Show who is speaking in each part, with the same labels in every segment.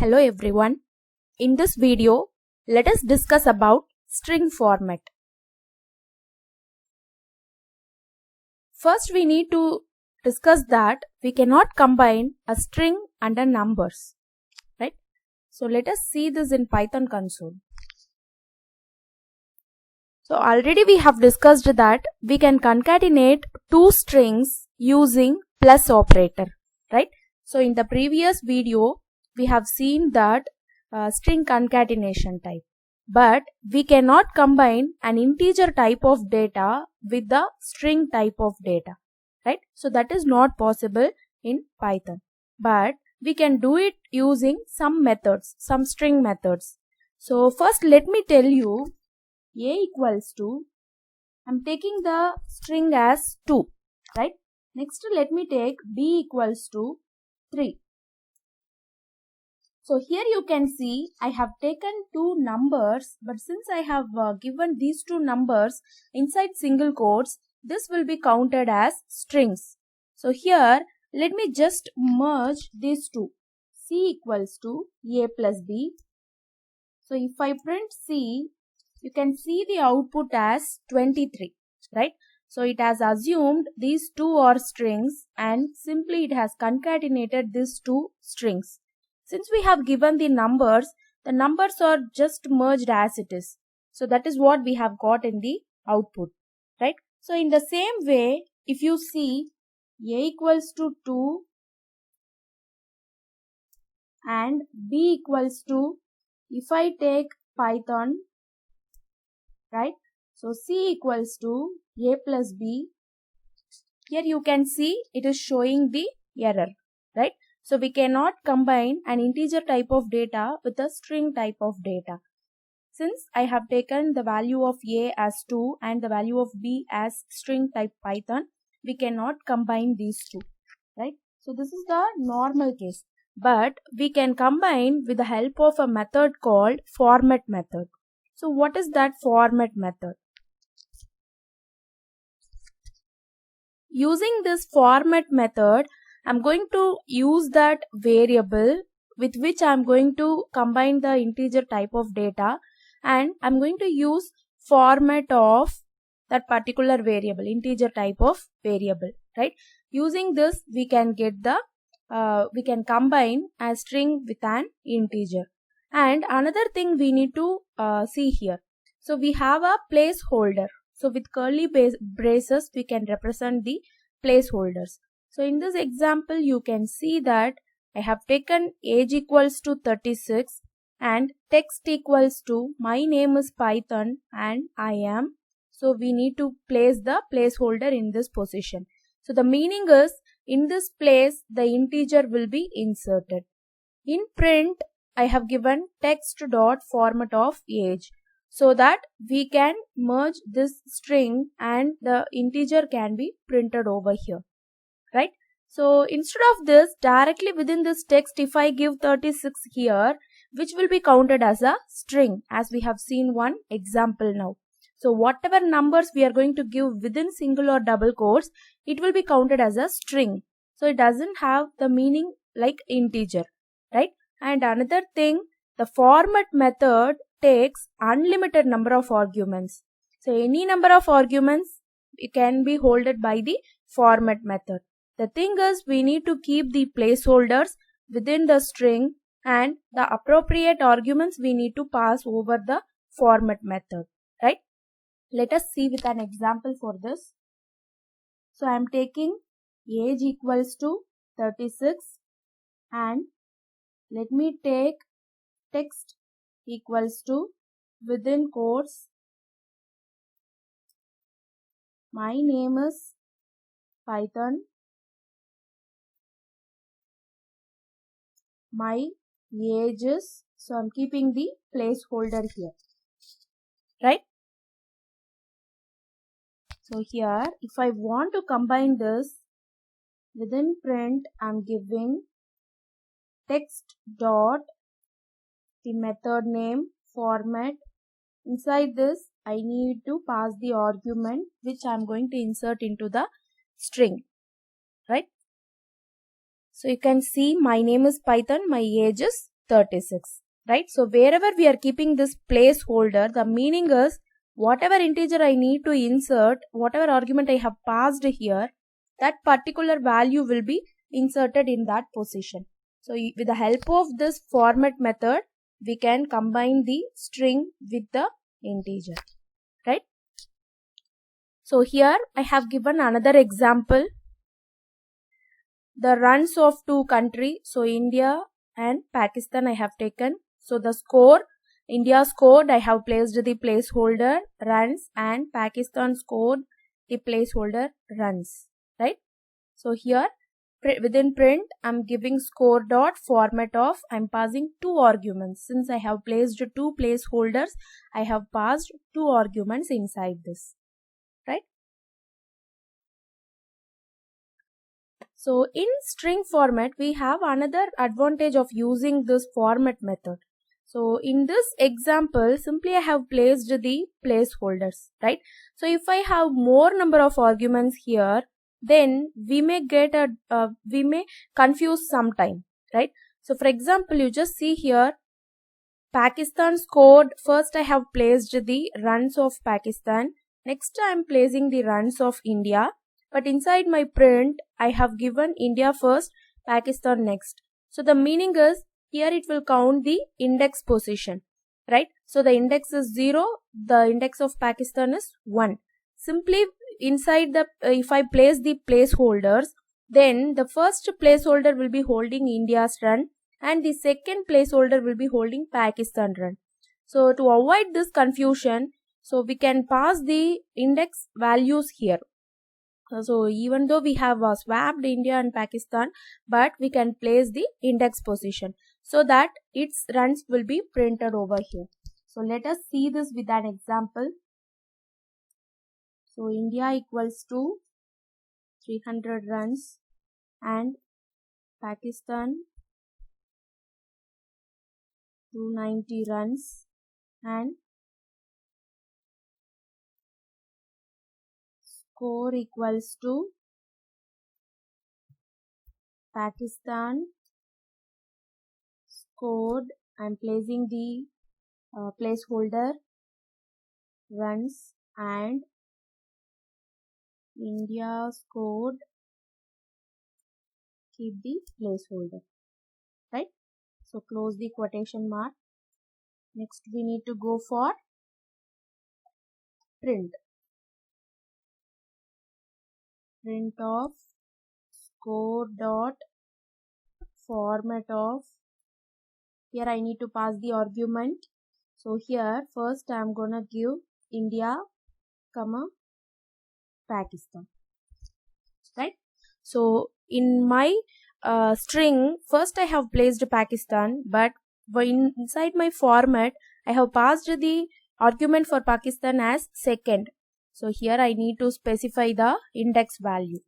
Speaker 1: Hello everyone. In this video, let us discuss about string format. First, we need to discuss that we cannot combine a string and a numbers, right? So let us see this in Python console. So already we have discussed that we can concatenate two strings using plus operator, right? So in the previous video, we have seen that string concatenation type, but we cannot combine an integer type of data with the string type of data, right? So that is not possible in Python, but we can do it using some methods, some string methods. So first let me tell you, a equals to, I'm taking the string as 2, right? Next let me take b equals to 3. So here you can see I have taken two numbers, but since I have given these two numbers inside single quotes, this will be counted as strings. So here let me just merge these two. C equals to a plus b. So if I print C, you can see the output as 23, right? So it has assumed these two are strings and simply it has concatenated these two strings. Since we have given the numbers are just merged as it is. So that is what we have got in the output, right? So in the same way, if you see a equals to 2 and b equals to, if I take Python, right? So C equals to a plus b. Here you can see it is showing the error, right? So we cannot combine an integer type of data with a string type of data. Since I have taken the value of a as 2 and the value of b as string type Python, we cannot combine these two, right? So this is the normal case. But we can combine with the help of a method called format method. So what is that format method? Using this format method, I'm going to use that variable with which I'm going to combine the integer type of data, and I'm going to use format of that particular variable, integer type of variable, right? Using this, we can get the we can combine a string with an integer. And another thing we need to see here. So we have a placeholder. So with curly braces, we can represent the placeholders. So in this example, you can see that I have taken age equals to 36 and text equals to my name is Python and I am. So we need to place the placeholder in this position. So the meaning is, in this place, the integer will be inserted. In print, I have given text dot format of age, so that we can merge this string and the integer can be printed over here, right? So instead of this, directly within this text, if I give 36 here, which will be counted as a string, as we have seen one example now. So whatever numbers we are going to give within single or double quotes, it will be counted as a string. So it doesn't have the meaning like integer, right? And another thing, the format method takes unlimited number of arguments. So any number of arguments can be held by the format method. The thing is, we need to keep the placeholders within the string and the appropriate arguments we need to pass over the format method, right? Let us see with an example for this. So I am taking age equals to 36 and let me take text equals to, within quotes, my name is Python, my age is, so I'm keeping the placeholder here, right? So here, if I want to combine this, within print, I'm giving text dot the method name format. Inside this, I need to pass the argument which I'm going to insert into the string, right? So you can see my name is Python, my age is 36, right? So wherever we are keeping this placeholder, the meaning is whatever integer I need to insert, whatever argument I have passed here, that particular value will be inserted in that position. So with the help of this format method, we can combine the string with the integer, right? So here I have given another example. The runs of two countries, so India and Pakistan I have taken. So the score, India scored, I have placed the placeholder runs, and Pakistan scored the placeholder runs, right? So here within print I'm giving score dot format of, I'm passing two arguments. Since I have placed two placeholders, I have passed two arguments inside this, right? So in string format, we have another advantage of using this format method. So in this example, simply I have placed the placeholders, right? So if I have more number of arguments here, then we may we may confuse sometime, right? So for example, you just see here, Pakistan scored. First I have placed the runs of Pakistan. Next I am placing the runs of India. But inside my print, I have given India first, Pakistan next. So the meaning is, here it will count the index position, right? So the index is 0, the index of Pakistan is 1. Simply inside the, if I place the placeholders, then the first placeholder will be holding India's run and the second placeholder will be holding Pakistan run. So to avoid this confusion, so we can pass the index values here. So even though we have swapped India and Pakistan, but we can place the index position so that its runs will be printed over here. So let us see this with an example. So India equals to 300 runs and Pakistan 290 runs, and score equals to Pakistan scored, I am placing the placeholder runs, and India scored, keep the placeholder, right? So close the quotation mark. Next we need to go for print of score dot format of, here I need to pass the argument. So here first I am gonna give India comma Pakistan, right? So in my string, first I have placed Pakistan, but inside my format I have passed the argument for Pakistan as second. So here I need to specify the index value,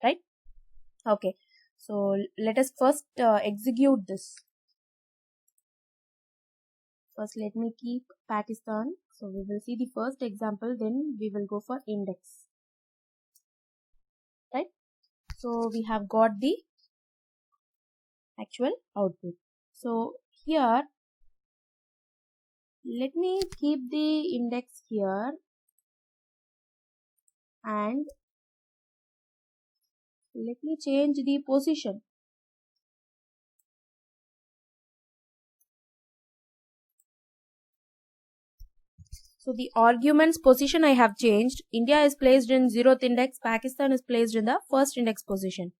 Speaker 1: right? Okay, so let us first execute this. First let me keep Pakistan. So we will see the first example, then we will go for index, right? So we have got the actual output. So here let me keep the index here and let me change the position. So the argument's position I have changed. India is placed in 0th index, Pakistan is placed in the first index position.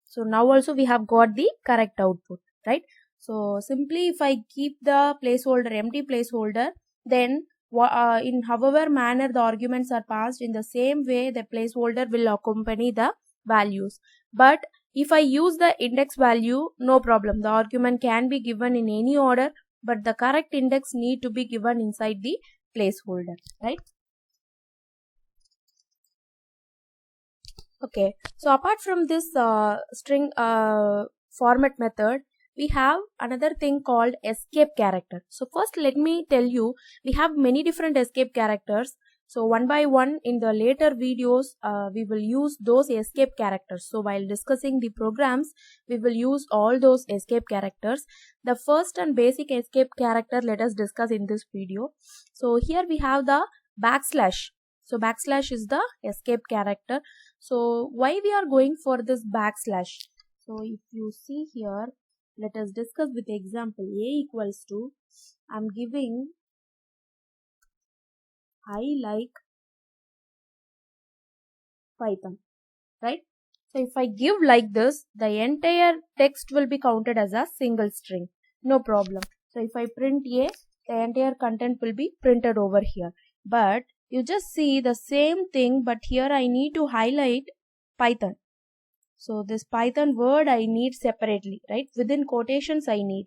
Speaker 1: So now also we have got the correct output, right? So simply if I keep the placeholder, empty placeholder, then in however manner the arguments are passed, in the same way the placeholder will accompany the values. But if I use the index value, no problem. The argument can be given in any order, but the correct index need to be given inside the placeholder, right? Okay, so apart from this string format method, we have another thing called escape character. So first let me tell you, we have many different escape characters. So one by one in the later videos, we will use those escape characters. So while discussing the programs, we will use all those escape characters. The first and basic escape character let us discuss in this video. So here we have the backslash. So backslash is the escape character. So why we are going for this backslash? So if you see here, let us discuss with example. A equals to, I'm giving I like Python, right? So if I give like this, the entire text will be counted as a single string. No problem. So if I print A, the entire content will be printed over here. But you just see the same thing, but here I need to highlight Python. So this Python word I need separately, right? Within quotations I need.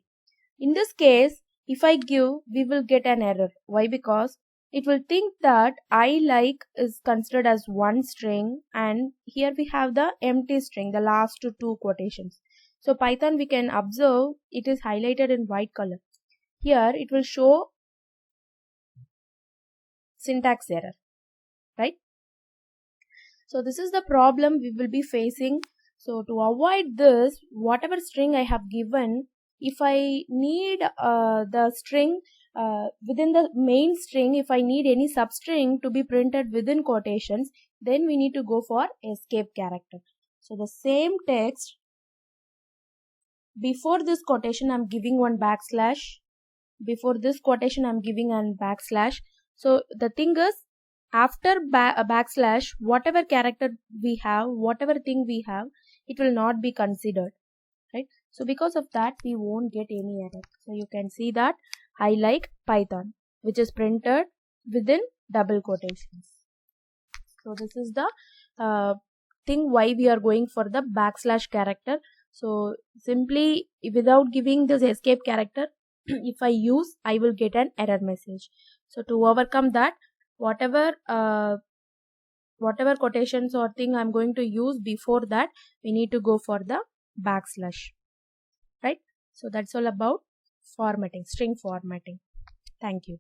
Speaker 1: In this case, if I give, we will get an error. Why? Because it will think that I like is considered as one string, and here we have the empty string, the last two quotations. So Python, we can observe it is highlighted in white color. Here it will show syntax error, right? So this is the problem we will be facing. So to avoid this, whatever string I have given, if I need the string within the main string, if I need any substring to be printed within quotations, then we need to go for escape character. So the same text, before this quotation I'm giving one backslash, before this quotation I'm giving an backslash. So the thing is, after a backslash, whatever character we have, whatever thing we have, it will not be considered, right? So because of that, we won't get any error. So you can see that I like Python, which is printed within double quotations. So this is the thing why we are going for the backslash character. So simply without giving this escape character, if I use, I will get an error message. So to overcome that, whatever quotations or thing I'm going to use before that, we need to go for the backslash, right? So that's all about formatting, string formatting. Thank you.